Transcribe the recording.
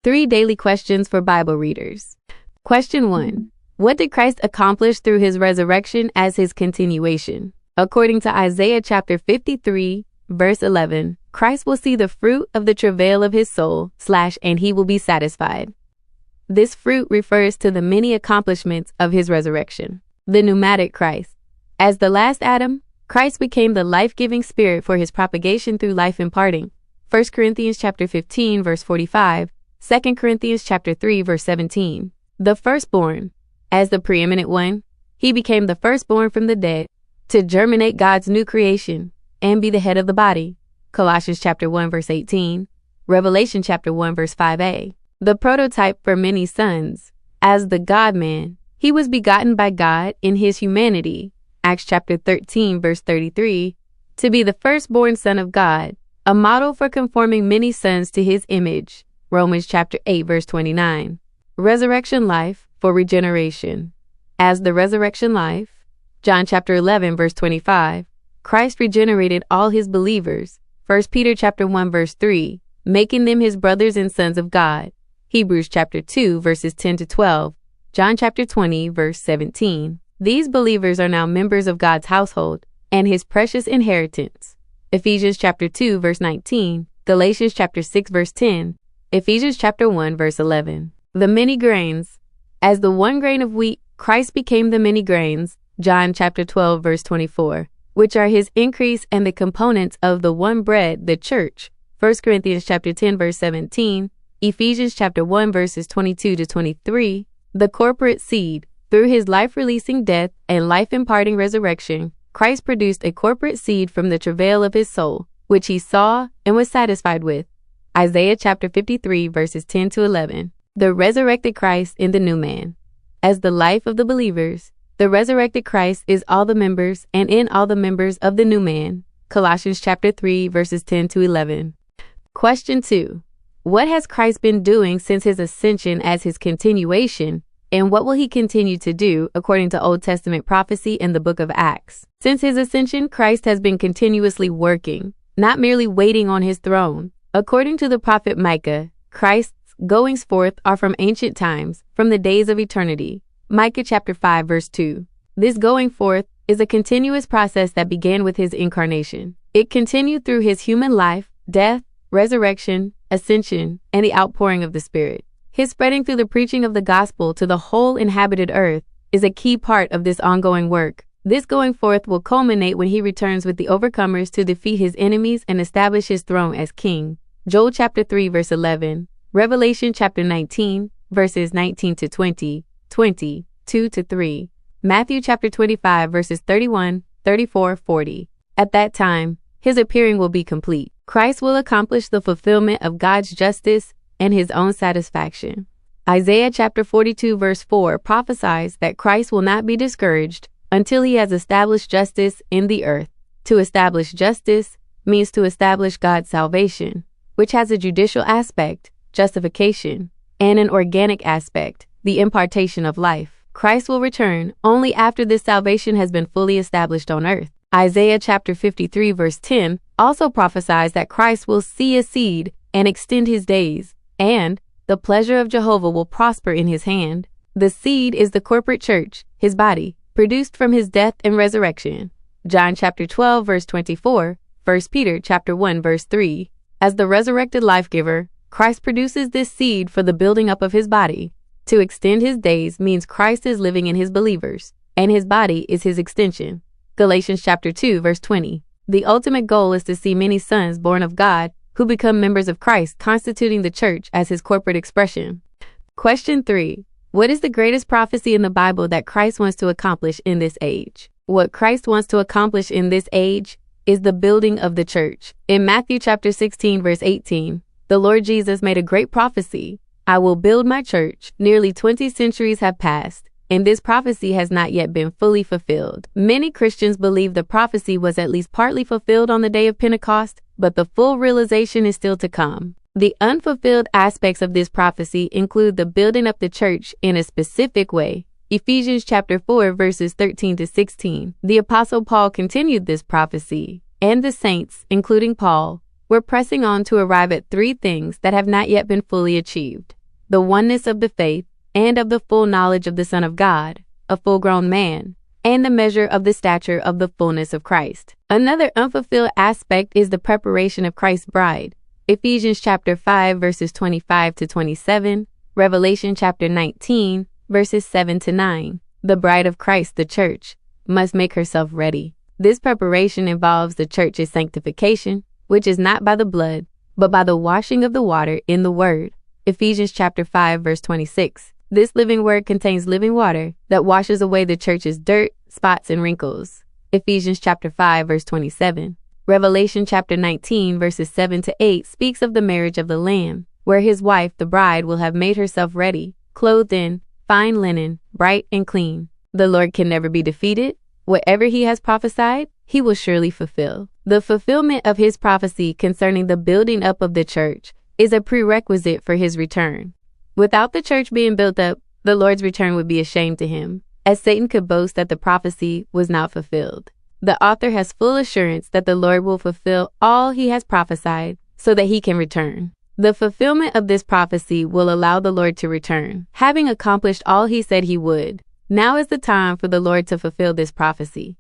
3 daily questions for Bible readers. Question 1. What did Christ accomplish through his resurrection as his continuation? According to Isaiah chapter 53, verse 11, Christ will see the fruit of the travail of his soul, and he will be satisfied. This fruit refers to the many accomplishments of his resurrection. The pneumatic Christ. As the last Adam, Christ became the life-giving spirit for his propagation through life imparting. 1 Corinthians chapter 15, verse 45, 2 Corinthians chapter 3, verse 17. The firstborn. As the preeminent one, he became the firstborn from the dead to germinate God's new creation and be the head of the body. Colossians chapter 1, verse 18, Revelation chapter 1, verse 5a. The prototype for many sons. As the God-man, he was begotten by God in his humanity. Acts chapter 13, verse 33, to be the firstborn son of God, a model for conforming many sons to his image. Romans chapter 8, verse 29. Resurrection life for regeneration. As the resurrection life. John chapter 11, verse 25. Christ regenerated all his believers. 1 Peter chapter 1, verse 3, making them his brothers and sons of God. Hebrews chapter 2, verses 10 to 12. John chapter 20, verse 17. These believers are now members of God's household and his precious inheritance. Ephesians chapter 2, verse 19. Galatians chapter 6, verse 10. Ephesians chapter 1, verse 11. The many grains. As the one grain of wheat, Christ became the many grains. John chapter 12, verse 24, which are his increase and the components of the one bread, the church. 1 Corinthians chapter 10, verse 17. Ephesians chapter 1, verses 22 to 23. The corporate seed. Through his life-releasing death and life-imparting resurrection, Christ produced a corporate seed from the travail of his soul, which he saw and was satisfied with. Isaiah chapter 53, verses 10 to 11. The resurrected Christ in the new man. As the life of the believers, the resurrected Christ is all the members and in all the members of the new man. Colossians chapter 3, verses 10 to 11. Question 2. What has Christ been doing since his ascension as his continuation, and what will he continue to do according to Old Testament prophecy in the book of Acts? Since his ascension, Christ has been continuously working, not merely waiting on his throne. According to the prophet Micah, Christ's goings forth are from ancient times, from the days of eternity. Micah chapter 5, verse 2. This going forth is a continuous process that began with his incarnation. It continued through his human life, death, resurrection, ascension, and the outpouring of the Spirit. His spreading through the preaching of the gospel to the whole inhabited earth is a key part of this ongoing work. This going forth will culminate when he returns with the overcomers to defeat his enemies and establish his throne as king. Joel chapter 3, verse 11. Revelation chapter 19, verses 19 to 20, 20, 2 to 3. Matthew chapter 25, verses 31, 34, 40. At that time, his appearing will be complete. Christ will accomplish the fulfillment of God's justice and his own satisfaction. Isaiah chapter 42, verse 4 prophesies that Christ will not be discouraged until he has established justice in the earth. To establish justice means to establish God's salvation, which has a judicial aspect, justification, and an organic aspect, the impartation of life. Christ will return only after this salvation has been fully established on earth. Isaiah chapter 53, verse 10 also prophesies that Christ will see a seed and extend his days, and the pleasure of Jehovah will prosper in his hand. The seed is the corporate church, his body, produced from his death and resurrection. John chapter 12, verse 24, 1 Peter chapter 1, verse 3. As the resurrected life-giver, Christ produces this seed for the building up of his body. To extend his days means Christ is living in his believers, and his body is his extension. Galatians chapter 2, verse 20. The ultimate goal is to see many sons born of God who become members of Christ, constituting the church as his corporate expression. Question 3. What is the greatest prophecy in the Bible that Christ wants to accomplish in this age? What Christ wants to accomplish in this age is the building of the church. In Matthew chapter 16, verse 18, the Lord Jesus made a great prophecy. I will build my church. Nearly 20 centuries have passed, and this prophecy has not yet been fully fulfilled. Many Christians believe the prophecy was at least partly fulfilled on the day of Pentecost, but the full realization is still to come. The unfulfilled aspects of this prophecy include the building up the church in a specific way. Ephesians chapter 4, verses 13 to 16. The Apostle Paul continued this prophecy, and the saints, including Paul, we're pressing on to arrive at three things that have not yet been fully achieved: the oneness of the faith, and of the full knowledge of the Son of God, a full-grown man, and the measure of the stature of the fullness of Christ. Another unfulfilled aspect is the preparation of Christ's bride. Ephesians chapter 5, verses 25 to 27, Revelation chapter 19, verses 7 to 9. The bride of Christ, the church, must make herself ready. This preparation involves the church's sanctification, which is not by the blood, but by the washing of the water in the word. Ephesians chapter 5, verse 26. This living word contains living water that washes away the church's dirt, spots, and wrinkles. Ephesians chapter 5, verse 27. Revelation chapter 19, verses 7 to 8 speaks of the marriage of the Lamb, where his wife, the bride, will have made herself ready, clothed in fine linen, bright and clean. The Lord can never be defeated. Whatever he has prophesied, he will surely fulfill. The fulfillment of his prophecy concerning the building up of the church is a prerequisite for his return. Without the church being built up, the Lord's return would be a shame to him, as Satan could boast that the prophecy was not fulfilled. The author has full assurance that the Lord will fulfill all he has prophesied so that he can return. The fulfillment of this prophecy will allow the Lord to return, having accomplished all he said he would. Now is the time for the Lord to fulfill this prophecy.